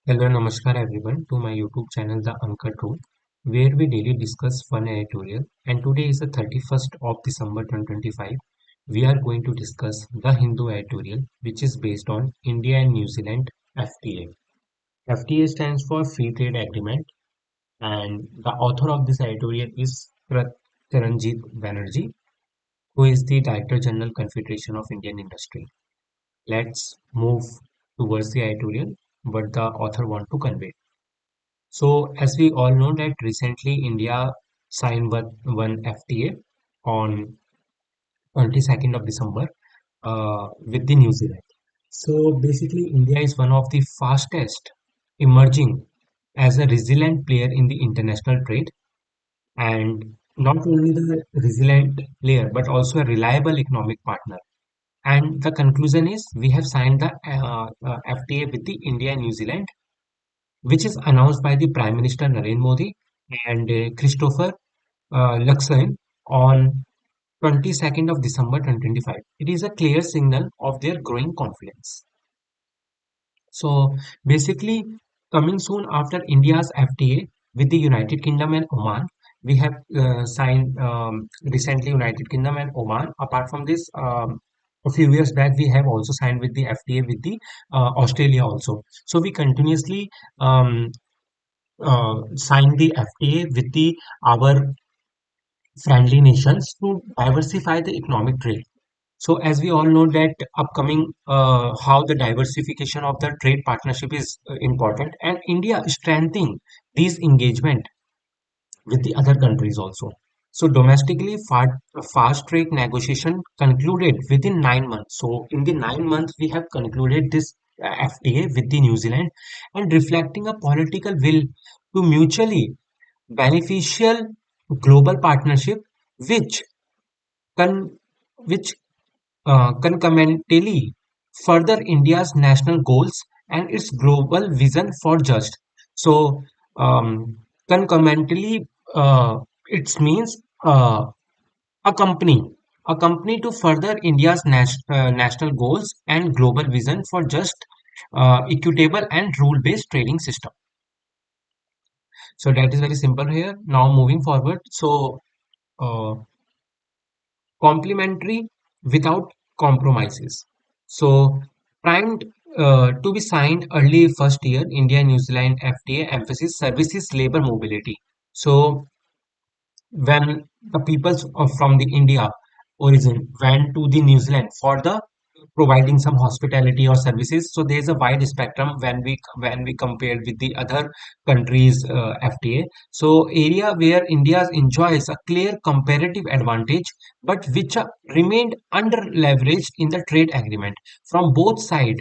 Hello, namaskar everyone to my YouTube channel The Uncut Rule, where we daily discuss fun editorial. And today is the 31st of December 2025. We are going to discuss the Hindu editorial, which is based on India and New Zealand FTA. FTA stands for Free Trade Agreement, and the author of this editorial is Charanjit Banerjee, who is the Director General Confederation of Indian Industry. Let's move towards the editorial, what the author want to convey. So, as we all know that recently India signed one FTA on 22nd of December with the New Zealand. So basically, India is one of the fastest emerging as a resilient player in the international trade, and not only the resilient player but also a reliable economic partner. And the conclusion is we have signed the FTA with the India and New Zealand, which is announced by the Prime Minister Narendra Modi and Christopher Luxon on 22nd of December 2025. It is a clear signal of their growing confidence. So basically, coming soon after India's FTA with the United Kingdom and Oman, we have signed recently United Kingdom and Oman. Apart from this, a few years back we have also signed with the FTA with the Australia also. So we continuously sign the FTA with the our friendly nations to diversify the economic trade. So as we all know that upcoming how the diversification of the trade partnership is important, and India strengthening these engagement with the other countries also. So domestically, fast track negotiation concluded within 9 months. So in the 9 months, we have concluded this FTA with the New Zealand, and reflecting a political will to mutually beneficial global partnership, which con- which concomitantly further India's national goals and its global vision for just. So, concomitantly, it means a company, a company to further India's national goals and global vision for just, equitable, and rule-based trading system. So that is very simple here. Now moving forward, so complementary without compromises. So, primed to be signed early first year, India New Zealand FTA emphasis services labor mobility. So, when the people from the India origin went to the New Zealand for the providing some hospitality or services, so there is a wide spectrum when we compare with the other countries FTA. So area where India enjoys a clear comparative advantage, but which remained under leveraged in the trade agreement from both sides.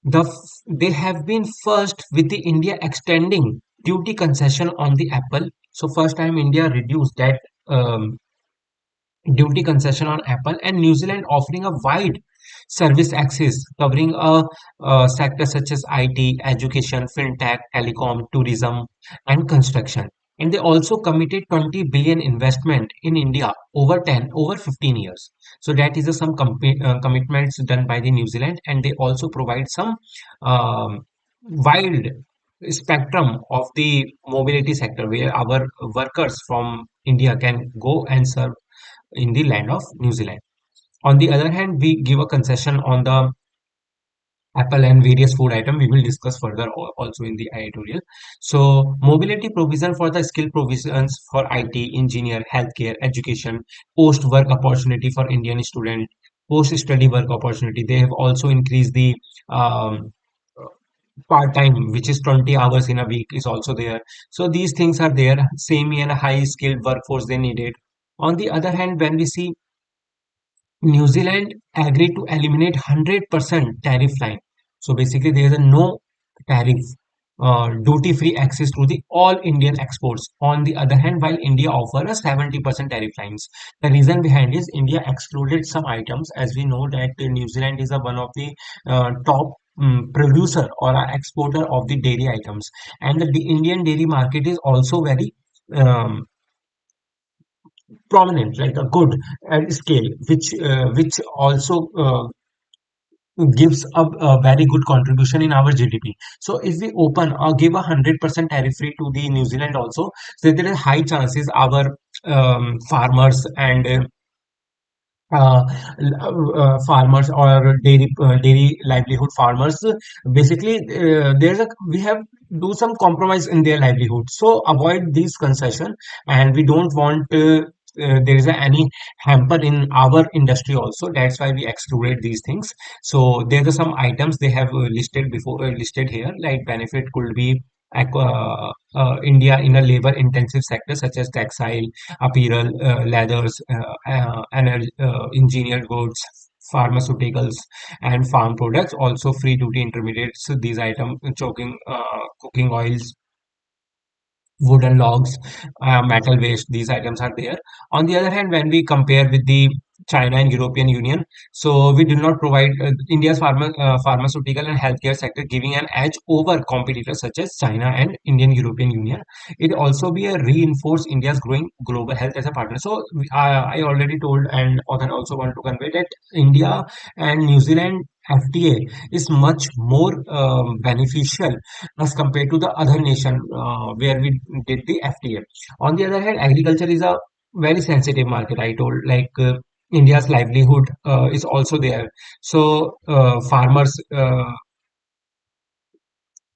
They have been first with the India extending duty concession on the Apple. So first time India reduced that duty concession on Apple, and New Zealand offering a wide service access covering a sector such as IT, education, fintech, telecom, tourism, and construction. And they also committed 20 billion investment in India over 15 years. So that is some commitments done by the New Zealand, and they also provide some wide spectrum of the mobility sector where our workers from India can go and serve in the land of New Zealand. On the other hand, we give a concession on the Apple and various food items. We will discuss further also in the editorial. So, mobility provision for the skill provisions for IT, engineer, healthcare, education, post work opportunity for Indian student, post study work opportunity. They have also increased the um, part time, which is 20 hours in a week, is also there. So, these things are there. Same and high skilled workforce they needed. On the other hand, when we see New Zealand agreed to eliminate 100% tariff line. So basically, there is a no tariff, duty-free access to the all Indian exports. On the other hand, while India offers a 70% tariff lines, the reason behind is India excluded some items. As we know that New Zealand is a one of the top producer or a exporter of the dairy items, and the Indian dairy market is also very um, prominent, like a good scale, which also gives a very good contribution in our GDP. So if we open or give 100% tariff free to the New Zealand also, so there is high chances our farmers and farmers or dairy livelihood farmers, basically there's a we have do some compromise in their livelihood, so avoid these concession, and we don't want there is any hamper in our industry also. That's why we excluded these things. So there are some items they have listed before, listed here, like benefit could be India in a labor intensive sector such as textile, apparel, leathers, engineered goods, pharmaceuticals, and farm products. Also, free duty intermediates. So these items, choking, cooking oils, wooden logs, metal waste, these items are there. On the other hand, when we compare with the China and European Union, so we do not provide India's pharmaceutical and healthcare sector giving an edge over competitors such as China and Indian European Union. It also be a reinforce India's growing global health as a partner. So I already told, and author also want to convey that India and New Zealand FTA is much more beneficial as compared to the other nation where we did the FTA. On the other hand, agriculture is a very sensitive market. I told, like India's livelihood is also there. So farmers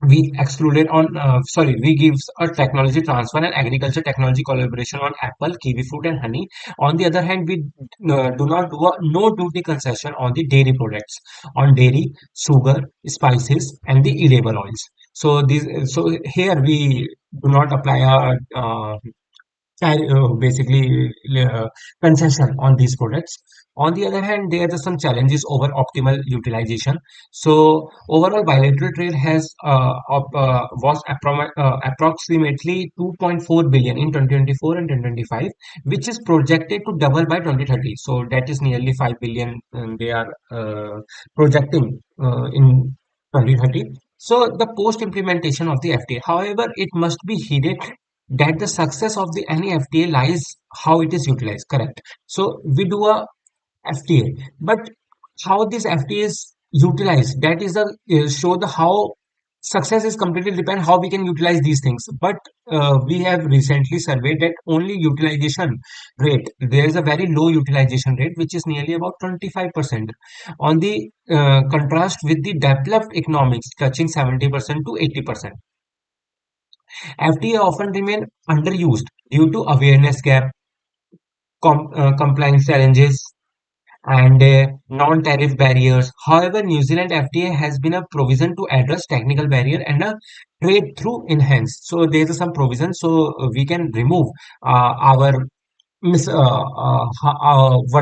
we excluded on sorry we gives a technology transfer and agriculture technology collaboration on apple, kiwi fruit, and honey. On the other hand, we do not do a no duty concession on the dairy products, on dairy, sugar, spices, and the edible oils. So these, so here we do not apply a basically concession on these products. On the other hand, there are some challenges over optimal utilization. So overall, bilateral trade has was approximately 2.4 billion in 2024 and 2025, which is projected to double by 2030. So that is nearly 5 billion they are projecting in 2030. So the post implementation of the FTA, however, it must be heeded that the success of the any FTA lies how it is utilized. Correct. So we do a FTA, but how this FTA is utilized, that is a show the how success is completely depend how we can utilize these things. But we have recently surveyed that only utilization rate, there is a very low utilization rate which is nearly about 25%, on the contrast with the developed economics touching 70% to 80%. FTA often remain underused due to awareness gap, compliance challenges, and non-tariff barriers. However, New Zealand FTA has been a provision to address technical barrier and a trade through enhance. So there is some provision, so we can remove our what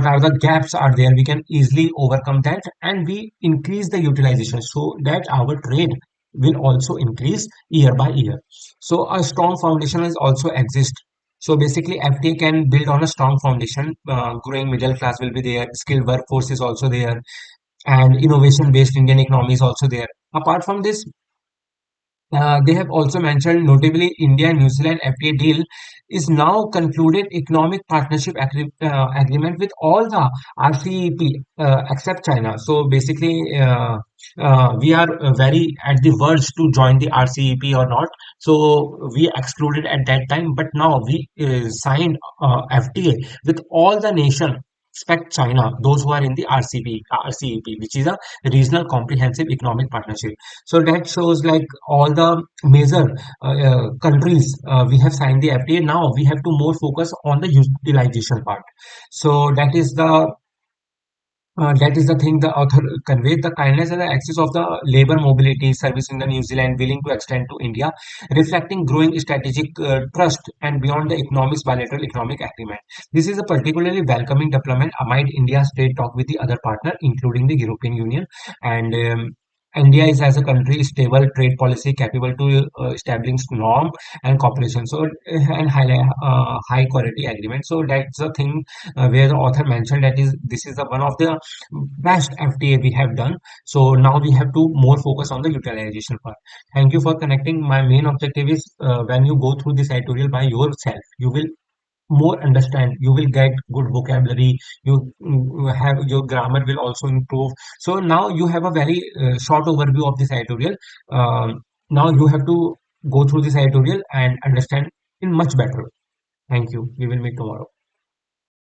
are the gaps are there, we can easily overcome that, and we increase the utilization so that our trade will also increase year by year. So a strong foundation is also exist. So basically FTA can build on a strong foundation. Growing middle class will be there, skilled workforce is also there, and innovation based Indian economy is also there. Apart from this, they have also mentioned notably India and New Zealand FTA deal is now concluded economic partnership agreement with all the RCEP except China. So basically, we are very at the verge to join the RCEP or not. So we excluded at that time, but now we signed FTA with all the nation except China, those who are in the RCEP, which is a regional comprehensive economic partnership. So that shows like all the major countries we have signed the FTA. Now we have to more focus on the utilization part. So that is the thing the author conveyed, the kindness and the access of the labor mobility service in the New Zealand willing to extend to India, reflecting growing strategic trust and beyond the economics bilateral economic agreement. This is a particularly welcoming development amid India's trade talk with the other partner, including the European Union. And India is as a country stable trade policy capable to establish norm and cooperation. So and high quality agreement. So that's the thing where the author mentioned that is this is the one of the best FTA we have done. So now we have to more focus on the utilization part. Thank you for connecting. My main objective is when you go through this editorial by yourself, you will more understand. You will get good vocabulary. You have your grammar will also improve. So now you have a very short overview of this editorial. Now you have to go through this editorial and understand in much better. Thank you. We will meet tomorrow.